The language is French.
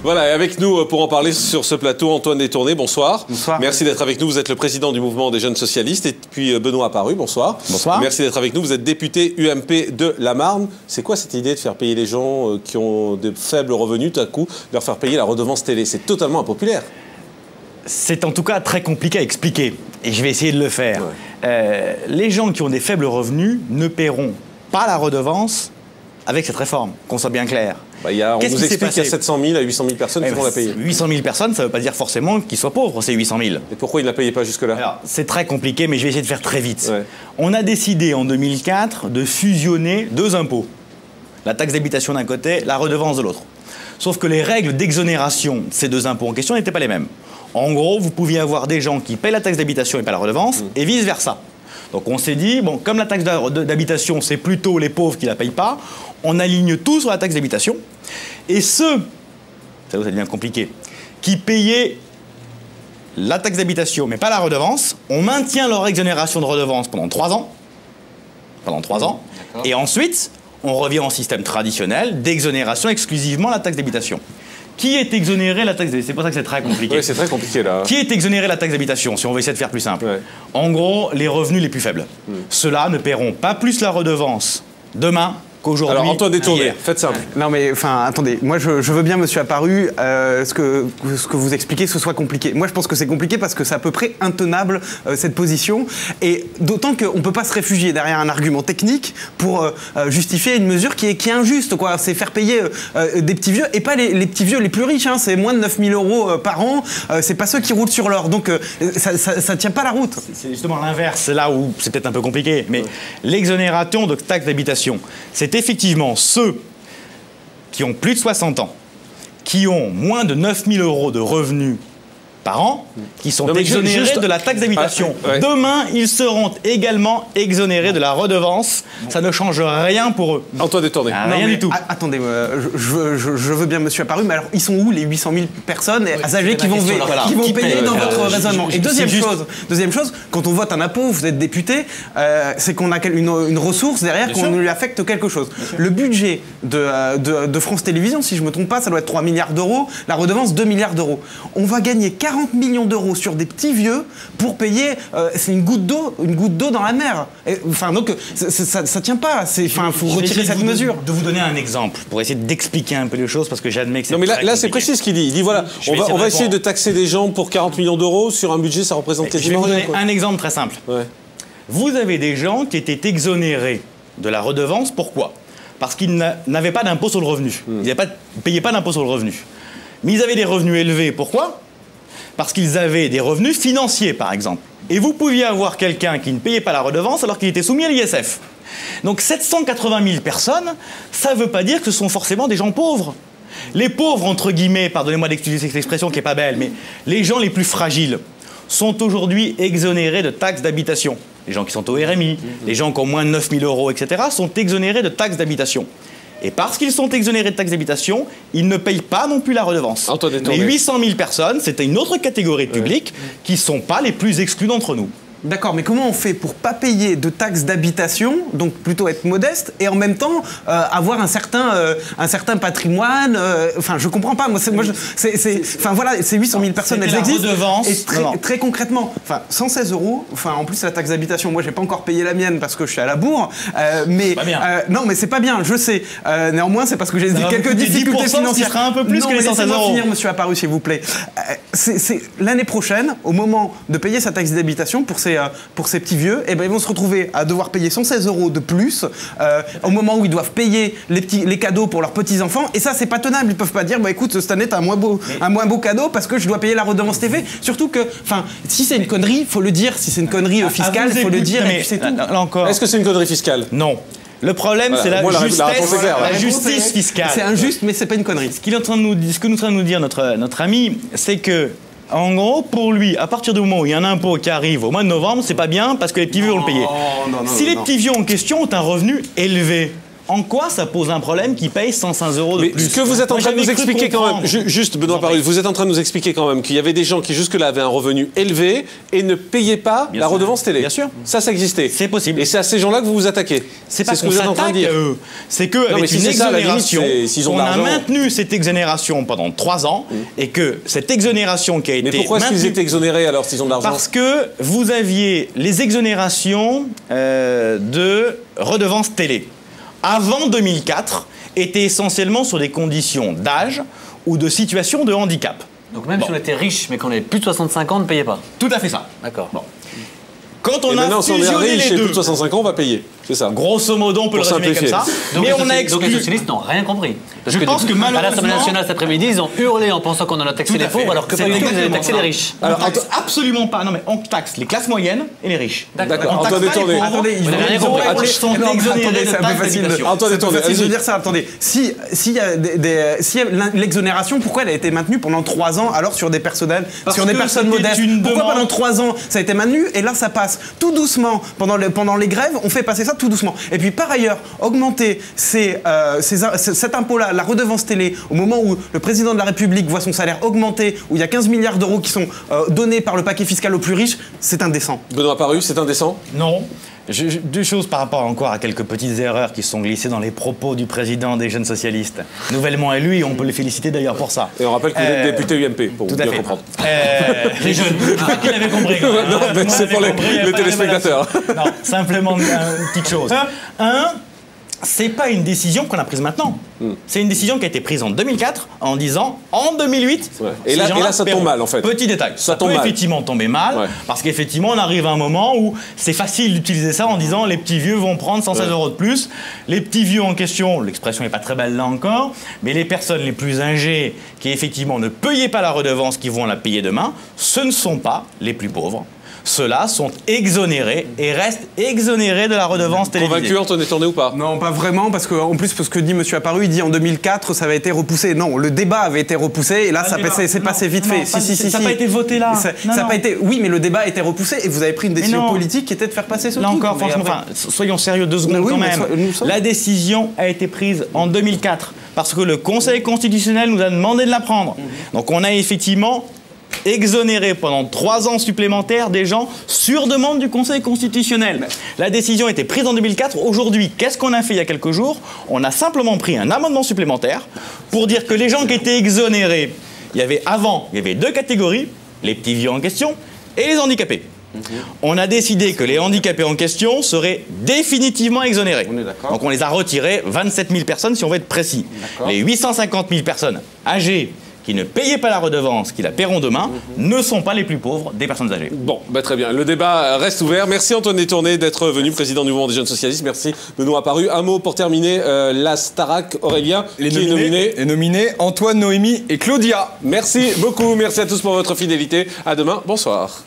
Voilà, et avec nous pour en parler sur ce plateau, Antoine Détourné, bonsoir. Bonsoir. Merci d'être avec nous, vous êtes le président du mouvement des jeunes socialistes. Et puis Benoît Apparu, bonsoir. Bonsoir. Merci d'être avec nous, vous êtes député UMP de la Marne. C'est quoi cette idée de faire payer les gens qui ont de faibles revenus, tout à coup, de leur faire payer la redevance télé? C'est totalement impopulaire. C'est en tout cas très compliqué à expliquer, et je vais essayer de le faire. Ouais. Les gens qui ont des faibles revenus ne paieront pas la redevance avec cette réforme, qu'on soit bien clair. On nous explique qu'il y a 700 000 à 800 000 personnes qui vont la payer. 800 000 personnes, ça ne veut pas dire forcément qu'ils soient pauvres, ces 800 000. Et pourquoi ils ne la payaient pas jusque-là? C'est très compliqué, mais je vais essayer de faire très vite. Ouais. On a décidé en 2004 de fusionner deux impôts. La taxe d'habitation d'un côté, la redevance de l'autre. Sauf que les règles d'exonération de ces deux impôts en question n'étaient pas les mêmes. En gros, vous pouviez avoir des gens qui payent la taxe d'habitation et pas la redevance, et vice-versa. Donc on s'est dit, bon, comme la taxe d'habitation, c'est plutôt les pauvres qui ne la payent pas, on aligne tout sur la taxe d'habitation. Et ceux, ça devient compliqué, qui payaient la taxe d'habitation mais pas la redevance, on maintient leur exonération de redevance pendant 3 ans. Pendant 3 ans. Et ensuite, on revient au système traditionnel d'exonération exclusivement la taxe d'habitation. Qui est exonéré la taxe d'habitation? C'est pour ça que c'est très compliqué. Oui, c'est très compliqué là. Qui est exonéré la taxe d'habitation, si on veut essayer de faire plus simple? En gros, les revenus les plus faibles. Ceux-là ne paieront pas plus la redevance demain qu'aujourd'hui. Alors Antoine Détourné, faites simple. Non mais enfin attendez, moi je veux bien monsieur Apparu, ce que vous expliquez ce soit compliqué. Moi je pense que c'est compliqué parce que c'est à peu près intenable cette position, et d'autant qu'on ne peut pas se réfugier derrière un argument technique pour justifier une mesure qui est injuste, quoi. C'est faire payer des petits vieux, et pas les petits vieux les plus riches, hein. C'est moins de 9 000 € par an, c'est pas ceux qui roulent sur l'or, donc ça tient pas la route. C'est justement l'inverse, c'est là où c'est peut-être un peu compliqué, mais l'exonération de taxe d'habitation, c'est effectivement ceux qui ont plus de 60 ans, qui ont moins de 9 000 € de revenus par an, qui sont exonérés de la taxe d'habitation. Demain, ils seront également exonérés de la redevance. Ça ne change rien pour eux. Antoine Détourné. Rien du tout. Attendez, je veux bien monsieur Apparu, mais alors ils sont où les 800 000 personnes âgées qui vont payer dans votre raisonnement? Et deuxième chose, quand on vote un impôt, vous êtes député, c'est qu'on a une ressource derrière, qu'on lui affecte quelque chose. Le budget de France Télévisions, si je ne me trompe pas, ça doit être 3 milliards d'euros, la redevance 2 milliards d'euros. On va gagner 40 millions d'euros sur des petits vieux pour payer, c'est une goutte d'eau dans la mer. Enfin, donc ça tient pas. Enfin, faut retirer cette mesure. De vous donner un exemple pour essayer d'expliquer un peu les choses, parce que j'admets que c'est. Non, mais là c'est précis ce qu'il dit. Il dit voilà, on va essayer de taxer des gens pour 40 millions d'euros sur un budget, ça représente quasiment rien. Je vais vous donner un exemple très simple. Vous avez des gens qui étaient exonérés de la redevance. Pourquoi? Parce qu'ils n'avaient pas d'impôt sur le revenu. Ils ne payaient pas d'impôt sur le revenu. Mais ils avaient des revenus élevés. Pourquoi? Parce qu'ils avaient des revenus financiers, par exemple. Et vous pouviez avoir quelqu'un qui ne payait pas la redevance alors qu'il était soumis à l'ISF. Donc 780 000 personnes, ça ne veut pas dire que ce sont forcément des gens pauvres. Les pauvres, entre guillemets, pardonnez-moi d'utiliser cette expression qui n'est pas belle, mais les gens les plus fragiles sont aujourd'hui exonérés de taxes d'habitation. Les gens qui sont au RMI, les gens qui ont moins de 9 000 €, etc., sont exonérés de taxes d'habitation. Et parce qu'ils sont exonérés de taxes d'habitation, ils ne payent pas non plus la redevance. Les 800 000 personnes, c'était une autre catégorie de public qui ne sont pas les plus exclus d'entre nous. D'accord, mais comment on fait pour pas payer de taxes d'habitation, donc plutôt être modeste, et en même temps avoir un certain patrimoine? Enfin, je comprends pas. Enfin voilà, ces 800 000 personnes, elles existent. Et très concrètement, enfin 116 €. Enfin, en plus la taxe d'habitation, moi j'ai pas encore payé la mienne parce que je suis à la bourre. Mais non, mais c'est pas bien, je sais. Néanmoins, c'est parce que j'ai quelques difficultés financières. Qui sera un peu plus que les 116 €. Laissez-moi finir, monsieur Apparu, s'il vous plaît. C'est l'année prochaine, au moment de payer sa taxe d'habitation pour ces petits vieux, eh ben, ils vont se retrouver à devoir payer 116 € de plus au moment où ils doivent payer les cadeaux pour leurs petits-enfants. Et ça, c'est pas tenable. Ils peuvent pas dire, bah, écoute, cette année, t'as un moins beau cadeau parce que je dois payer la redevance TV. Surtout que, enfin, si c'est une connerie, il faut le dire. Si c'est une connerie fiscale, il faut le dire. Et puis c'est tout. Là encore. Est-ce que c'est une connerie fiscale? Non. Le problème, c'est la justice fiscale. C'est injuste, mais c'est pas une connerie. Ce que nous est en train de nous dire notre ami, c'est que en gros, pour lui, à partir du moment où il y a un impôt qui arrive au mois de novembre, c'est pas bien parce que les petits vieux vont le payer. Si les petits vieux en question ont un revenu élevé, En quoi ça pose un problème qui paye 105 € de plus? Mais ce que vous êtes en train de nous expliquer quand même, juste Benoît Paru, vous êtes en train de nous expliquer quand même qu'il y avait des gens qui jusque-là avaient un revenu élevé et ne payaient pas la redevance télé. Bien sûr. Ça existait. C'est possible. Et c'est à ces gens-là que vous vous attaquez. C'est pas ce que vous êtes en train de dire. C'est qu'avec une exonération, on a maintenu cette exonération pendant 3 ans et que cette exonération qui a été Mais pourquoi est-ce qu'ils étaient exonérés alors s'ils ont de l'argent? Parce que vous aviez les exonérations de redevances télé. Avant 2004, étaient essentiellement sur des conditions d'âge ou de situation de handicap. Donc même si on était riche, mais qu'on avait plus de 65 ans, on ne payait pas. Tout à fait ça. D'accord. Bon. Quand on a fusionné les deux, plus de 65 ans, on va payer. C'est ça. Grosso modo, on peut le résumer comme ça. Donc donc les socialistes n'ont rien compris. Je pense que malheureusement... À l'Assemblée nationale cet après-midi, ils ont hurlé en pensant qu'on en a taxé les pauvres, alors que pas du tout, vous avez taxé les riches. Alors, absolument pas. Non, mais on taxe les classes moyennes et les riches. D'accord. Attendez, vous n'avez rien compris. Ils sont exonérés de taxes d'habitation. Attendez, je veux dire ça, attendez. S'il y a l'exonération, pourquoi elle a été maintenue pendant 3 ans alors sur des personnels, sur des personnes modestes? Pourquoi pendant 3 ans ça a été maintenu et là ça passe tout doucement pendant les grèves, on fait passer ça tout doucement. Et puis par ailleurs, augmenter cet impôt-là, la redevance télé, au moment où le président de la République voit son salaire augmenter, où il y a 15 milliards d'euros qui sont donnés par le paquet fiscal aux plus riches, c'est indécent. Benoît Paru, c'est indécent? Non. Deux choses par rapport encore à quelques petites erreurs qui sont glissées dans les propos du président des jeunes socialistes. Nouvellement élu, et on peut le féliciter d'ailleurs pour ça. Et on rappelle que vous êtes député UMP, pour bien comprendre. Les jeunes, je crois qu'il avait compris. Non, mais c'est pour les téléspectateurs. Non, simplement une petite chose. C'est pas une décision qu'on a prise maintenant. C'est une décision qui a été prise en 2004 en disant en 2008. Ouais. Et là ça tombe mal en fait. Petit détail. Ça peut effectivement tomber mal parce qu'effectivement on arrive à un moment où c'est facile d'utiliser ça en disant les petits vieux vont prendre 116 € de plus. Les petits vieux en question, l'expression n'est pas très belle là encore, mais les personnes les plus âgées qui effectivement ne payaient pas la redevance qui vont la payer demain, ce ne sont pas les plus pauvres. Ceux-là sont exonérés et restent exonérés de la redevance télévisée. Convaincu, Antoine Tourné ou pas? Non, pas vraiment, parce qu'en plus, ce que dit M. Apparu, il dit en 2004, ça avait été repoussé. Non, le débat avait été repoussé et là, c'est passé vite fait. Ça n'a pas été voté là. Ça n'a pas été. Oui, mais le débat a été repoussé et vous avez pris une décision politique qui était de faire passer ce truc. Là encore, franchement, soyons sérieux 2 secondes quand même. La décision a été prise en 2004 parce que le Conseil constitutionnel nous a demandé de la prendre. Donc on a effectivement exonéré pendant 3 ans supplémentaires des gens sur demande du Conseil constitutionnel. La décision a été prise en 2004. Aujourd'hui, qu'est-ce qu'on a fait il y a quelques jours? On a simplement pris un amendement supplémentaire pour dire que les gens qui étaient exonérés, il y avait 2 catégories, les petits vieux en question et les handicapés. On a décidé que les handicapés en question seraient définitivement exonérés. Donc on les a retirés, 27 000 personnes si on veut être précis. Les 850 000 personnes âgées qui ne payaient pas la redevance, qui la paieront demain, ne sont pas les plus pauvres des personnes âgées. Bon, très bien. Le débat reste ouvert. Merci Antoine Tourné d'être venu, président du mouvement des jeunes socialistes. Merci Benoît Apparu. Un mot pour terminer, la Starac, Aurélien, qui est nominés Antoine, Noémie et Claudia. Merci beaucoup. Merci à tous pour votre fidélité. À demain. Bonsoir.